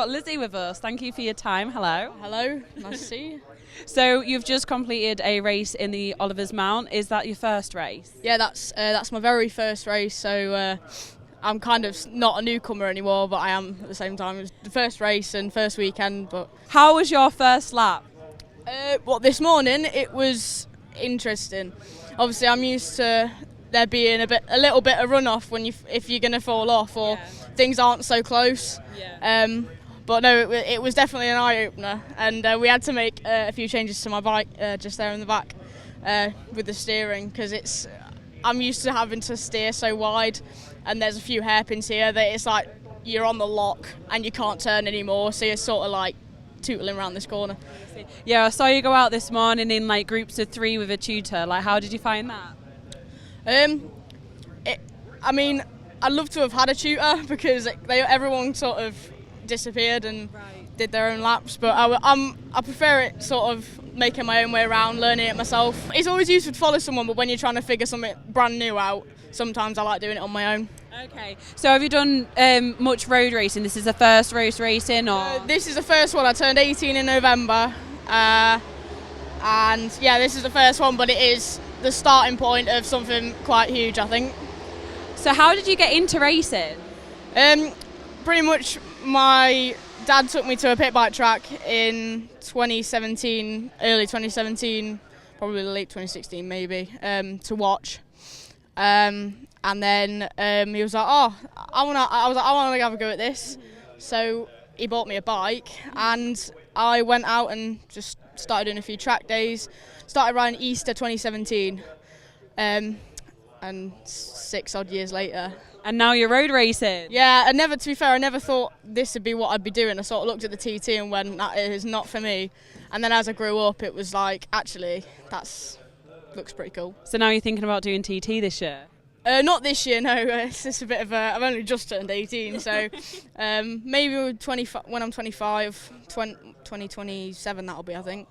got Lizzie with us. Thank you for your time. Hello. Hello, nice to see you. So you've just completed a race in the Oliver's Mount. Is that your first race? Yeah, that's my very first race, so I'm kind of not a newcomer anymore, but I am at the same time. It was the first race and first weekend. But How was your first lap? this morning it was interesting. Obviously, I'm used to there being a little bit of runoff if you're going to fall off or things aren't so close. Yeah. But no, it was definitely an eye-opener, and we had to make a few changes to my bike just there in the back with the steering, because I'm used to having to steer so wide, and there's a few hairpins here that it's like you're on the lock and you can't turn anymore, so you're sort of like tootling around this corner. Yeah, I saw you go out this morning in like groups of 3 with a tutor. Like, how did you find that? I'd love to have had a tutor because everyone sort of disappeared and did their own laps, but I prefer it sort of making my own way around, learning it myself. It's always useful to follow someone, but when you're trying to figure something brand new out, sometimes I like doing it on my own. Okay, so have you done much road racing? This is the first race racing, or? This is the first one. I turned 18 in November, and yeah, this is the first one, but it is the starting point of something quite huge, I think. So how did you get into racing? Pretty much my dad took me to a pit bike track in 2017, early 2017, probably late 2016 maybe, to watch. And then he was like, I want to have a go at this. So he bought me a bike, and I went out and just started doing a few track days. Started riding Easter 2017, and 6 odd years later. And now you're road racing. Yeah, to be fair, I never thought this would be what I'd be doing. I sort of looked at the TT and went, that is not for me. And then as I grew up, it was like, actually, looks pretty cool. So now you're thinking about doing TT this year? Not this year, no. It's just a bit of I've only just turned 18, so maybe when I'm 25, 2027 that'll be, I think.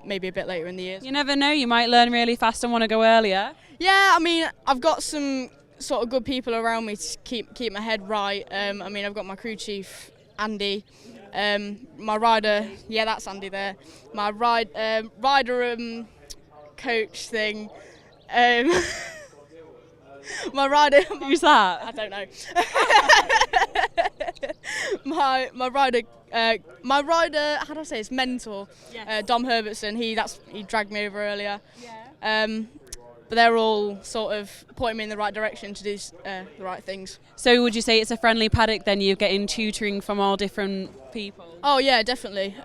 Maybe a bit later in the year. You never know, you might learn really fast and want to go earlier. Yeah, I mean, I've got some sort of good people around me to keep my head right. I've got my crew chief, Andy. My rider, yeah, that's Andy there. My rider coach thing. My rider. Who's that? I don't know. my rider. My rider. How do I say? His mentor. Yes. Dom Herbertson. He dragged me over earlier. Yeah. But they're all sort of pointing me in the right direction to do the right things. So would you say it's a friendly paddock then? You're getting tutoring from all different people? Oh yeah, definitely.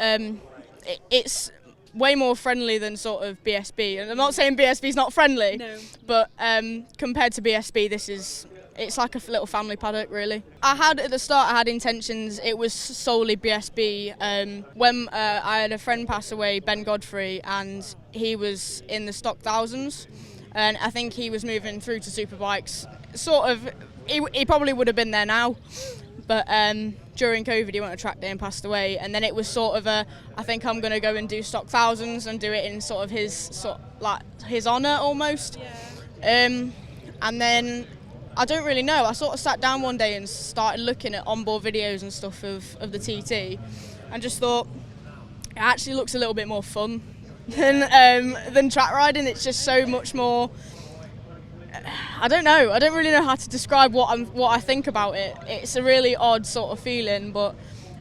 It's way more friendly than sort of BSB. And I'm not saying BSB's not friendly, no. But compared to BSB, it's like a little family paddock, really. At the start, I had intentions, it was solely BSB. When I had a friend pass away, Ben Godfrey, and he was in the stock thousands. And I think he was moving through to superbikes. Sort of, he probably would have been there now, but during COVID he went to track day and passed away. And then it was sort of I think I'm going to go and do stock thousands and do it in sort of his honour almost. Yeah. And then I don't really know. I sort of sat down one day and started looking at onboard videos and stuff of the TT, and just thought it actually looks a little bit more fun than track riding. It's just so much more. I don't know. I don't really know how to describe what I think about it. It's a really odd sort of feeling, but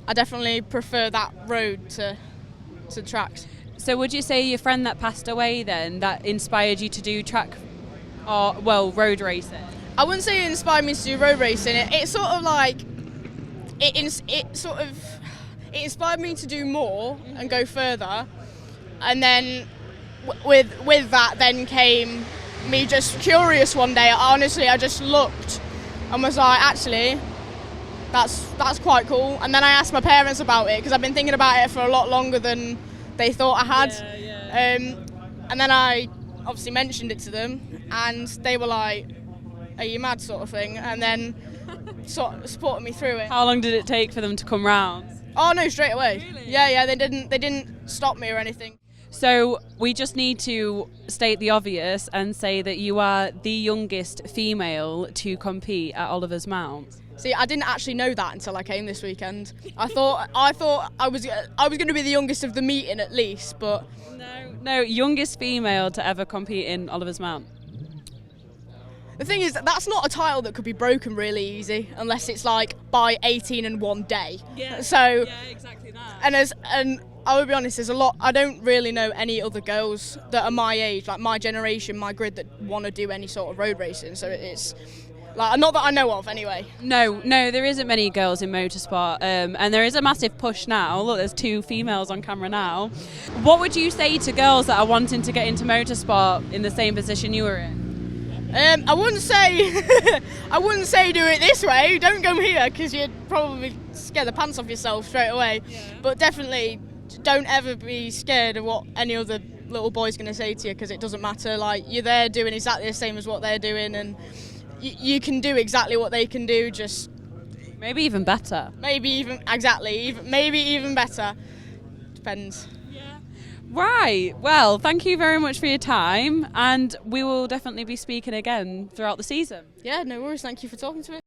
I definitely prefer that road to tracks. So would you say your friend that passed away then, that inspired you to do track, or road racing? I wouldn't say it inspired me to do road racing. It sort of like it inspired me to do more and go further. And then with that then came me just curious one day. Honestly, I just looked and was like, actually, that's quite cool. And then I asked my parents about it, because I've been thinking about it for a lot longer than they thought I had. Yeah. And then I obviously mentioned it to them, and they were like, are you mad, sort of thing, and then sort of supported me through it. How long did it take for them to come round? Oh no, straight away. Really? Yeah, they didn't stop me or anything. So we just need to state the obvious and say that you are the youngest female to compete at Oliver's Mount. See, I didn't actually know that until I came this weekend. I thought I was going to be the youngest of the meeting at least, but no, youngest female to ever compete in Oliver's Mount. The thing is, that's not a title that could be broken really easy unless it's like by 18 and 1 day. Yeah. So yeah, exactly that. And I will be honest, there's a lot. I don't really know any other girls that are my age, like my generation, my grid, that want to do any sort of road racing. So it's like, not that I know of anyway. No, there isn't many girls in motorsport, and there is a massive push now. Look, there's 2 females on camera now. What would you say to girls that are wanting to get into motorsport in the same position you were in? I wouldn't say do it this way. Don't go here, because you'd probably scare the pants off yourself straight away. Yeah. But definitely don't ever be scared of what any other little boy's going to say to you, because it doesn't matter. Like, you're there doing exactly the same as what they're doing, and you can do exactly what they can do. Just maybe even better. Maybe even better. Depends. Right, well, thank you very much for your time, and we will definitely be speaking again throughout the season. Yeah, no worries, thank you for talking to me.